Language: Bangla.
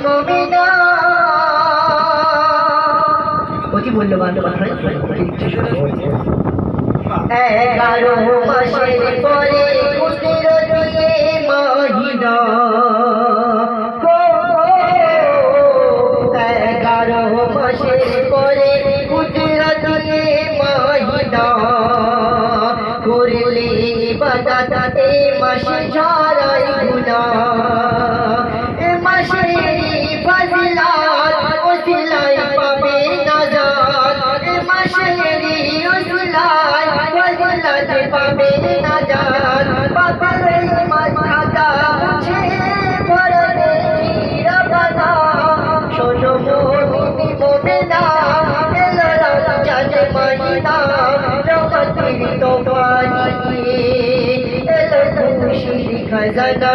মুমিনা অতি মূল্যবান কথা 11 মাসের পরে কুদরতি মহিনা 11 মাসের পরে কুদরতি মহিনা করলে ইবাদত এ মাসে ঝরাই গুনাহ এ মাসেরই ফজিলত ওসিলায় পাবে নাজাত এ মাসেরই ওসিলায় ফজিলত পাবে নাজাত পাবে মাথাটা মুছে ভরবে কি রবানা শোনো মুমিন মুমিনা এলো রমজান মহিনা রহমতের তোফানি এলো খুশির খজানা